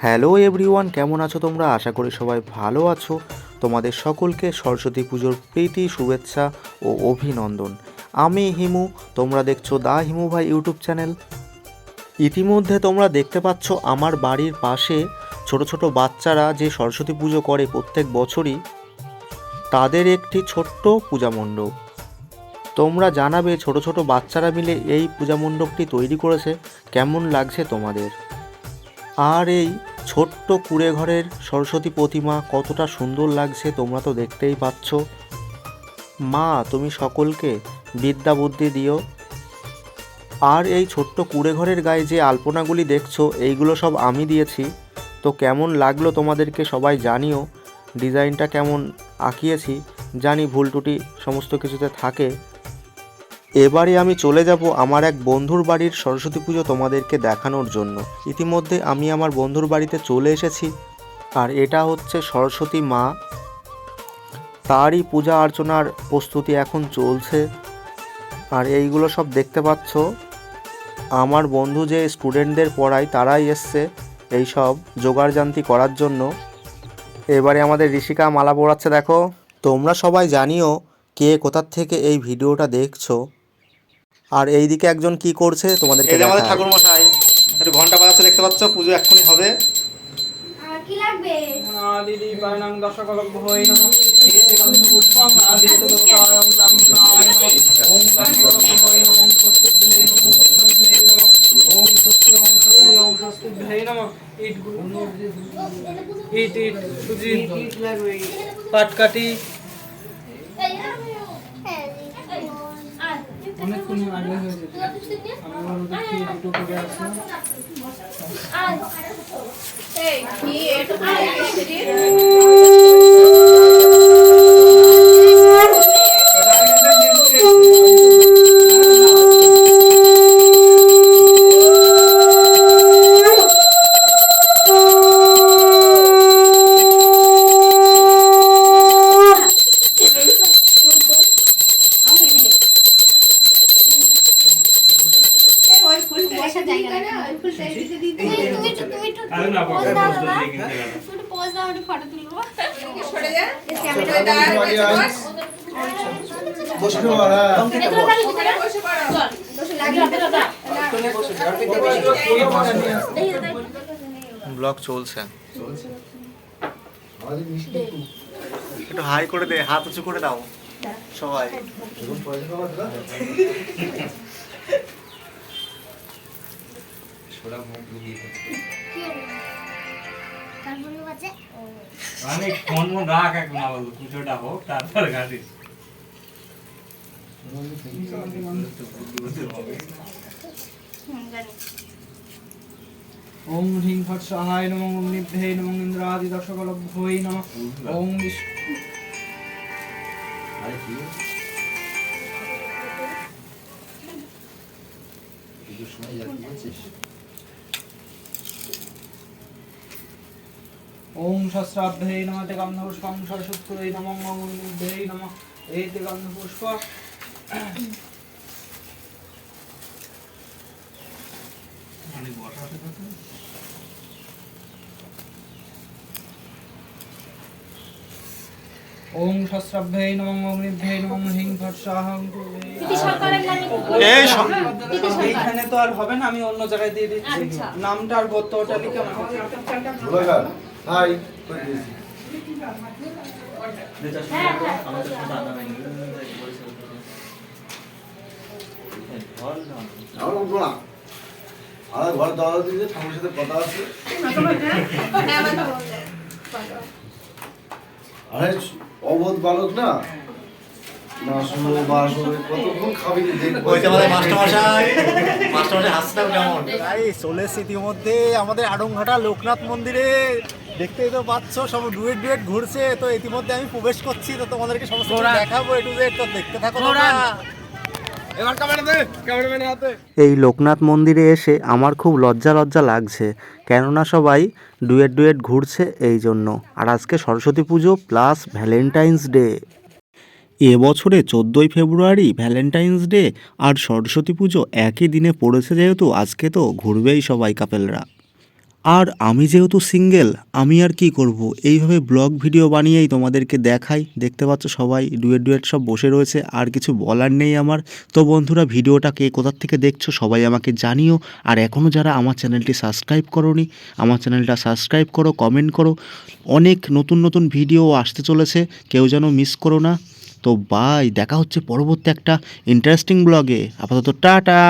Hello everyone, কেমন আছো তোমরা? আশা করি সবাই ভালো আছো। তোমাদের সকলকে সরস্বতী পুজোর প্রীতি, শুভেচ্ছা ও অভিনন্দন। আমি হিমু, তোমরা দেখছো দা হিমু ভাই ইউটিউব চ্যানেল। ইতিমধ্যে তোমরা দেখতে পাচ্ছ আমার বাড়ির পাশে ছোট ছোট বাচ্চারা যে সরস্বতী পুজো করে প্রত্যেক বছরই, তাদের একটি ছোট্ট পূজা মণ্ডপ। তোমরা জানাবে ছোট ছোট বাচ্চারা মিলে এই পূজা মণ্ডপটি তৈরি করেছে, কেমন লাগছে তোমাদের। আর এই ছোট্ট কুঁড়ে ঘরের সরস্বতী প্রতিমা কতটা সুন্দর লাগছে তোমরা তো দেখতেই পাচ্ছ। মা, তুমি সকলকে বিদ্যা বুদ্ধি দিও। আর এই ছোট্ট কুঁড়ে ঘরের গায়ে যে আলপনাগুলি দেখছো, এইগুলো সব আমি দিয়েছি। তো কেমন লাগলো তোমাদেরকে সবাই জানিও। ডিজাইনটা কেমন আঁকিয়েছি জানি, ভুল ত্রুটি সমস্ত কিছুতে থাকে। এবারে আমি চলে যাব আমার এক বন্ধুর বাড়ির সরস্বতী পুজো তোমাদেরকে দেখানোর জন্য। ইতিমধ্যে আমি আমার বন্ধুর বাড়িতে চলে এসেছি। আর এটা হচ্ছে সরস্বতী মা, তারই পূজা অর্চনার প্রস্তুতি এখন চলছে। আর এইগুলো সব দেখতে পাচ্ছ, আমার বন্ধু যে স্টুডেন্টদের পড়ায় তারাই এসছে এই সব জোগাড়জান্তি করার জন্য। এবারে আমাদের ঋষিকা মালা পরাচ্ছে, দেখো। তোমরা সবাই জানিও কে কোথার থেকে এই ভিডিওটা দেখছো। আর এইদিকে একজন কি করছে তোমাদেরকে দেখাই। আমাদের ঠাকুর মশাই একটু ঘন্টা বাজাচ্ছে, দেখতে পাচ্ছ। পুজো এক্ষুনি হবে। আর কি লাগবে? দিদি বানাং দশকলক ভয় নমঃ এতে গন্ধ পুষ্পং আদিত্য দোষায়ং ব্রহ্মণায় নমঃ ওম দশকলক ভয় নমঃ স্বস্তিভ্যৈ নমঃ স্বস্তিভ্যৈ নমঃ ওম স্বস্তি ওম স্বস্তি ওম স্বস্তিভ্যৈ নমঃ ইট সুজি পাটকাঠি অনেকক্ষণ আগে হয়ে যেত। আমার দেখি দুটো করে আছে। এই কি এটা ব্লগ চলছে, একটু হাই করে দে, হাত উঁচু করে দাও সবাই। অনেক ফোন মন রাখ এখন, বলতো পুজোটা হোক তারপর গাড়ি। ওম হ্রিং ফট সহায় নমঃ ওম নিভ্যৈ নমঃ ইন্দ্রাদি দশকলক ভয় নমঃ ওম ওম সহস্রাভ্যৈ নমঃ তে গন্ধ পুষ্পং সরস্বত্যৈ নমঃ ওম নিভ্যৈ নমঃ এতে গন্ধ পুষ্প ওম সহস্রাভ্যৈ নমঃ ওম নিভ্যৈ নমঃ হ্রিং ফট স্বাহা। এইখানে তো আর হবে না, আমি অন্য জায়গায় দিয়ে দিচ্ছি। নামটা আর গোত্রটা লিখে হাই আমার ঘর দাদা দিদি ঠাকুরের সাথে কথা আছে। আরে অবোধ বালক না, না শুনো বা শুনো কতক্ষণ খাবি দেখবো। চলে এসেছি ইতিমধ্যে আমাদের আড়ংঘাটা লোকনাথ মন্দিরে। দেখতেই তো পাচ্ছ সব ডুয়েট ডুয়েট ঘুরছে। তো ইতিমধ্যে আমি প্রবেশ করছি, তো তোমাদেরকে সমস্ত দেখাবো এ টু জেড। তো দেখতে থাকো তোমরা। এই লোকনাথ মন্দিরে এসে আমার খুব লজ্জা লজ্জা লাগছে, কেননা সবাই ডুয়েট ডুয়েট ঘুরছে এই জন্য। আর আজকে সরস্বতী পুজো প্লাস ভ্যালেন্টাইন্স ডে। এবছরে 14ই ফেব্রুয়ারি ভ্যালেন্টাইন্স ডে আর সরস্বতী পুজো একই দিনে পড়েছে, যেহেতু আজকে তো ঘুরবেই সবাই কাপেলরা। আর আমি যেহেতু সিঙ্গেল, আমি আর কি করব, এইভাবে ব্লগ ভিডিও বানিয়েই তোমাদেরকে দেখাই। দেখতে পাচ্ছ সবাই ডুয়েট সব বসে রয়েছে, আর কিছু বলার নেই আমার। তো বন্ধুরা, ভিডিওটা কে কোথার থেকে দেখছো সবাই আমাকে জানিও। আর এখনও যারা আমার চ্যানেলটি সাবস্ক্রাইব করোনি, আমার চ্যানেলটা সাবস্ক্রাইব করো, কমেন্ট করো। অনেক নতুন নতুন ভিডিও আসতে চলেছে, কেউ যেন মিস করো না। তো বাই, দেখা হচ্ছে পরবর্তী একটা ইন্টারেস্টিং ব্লগে। আপাতত টাটা।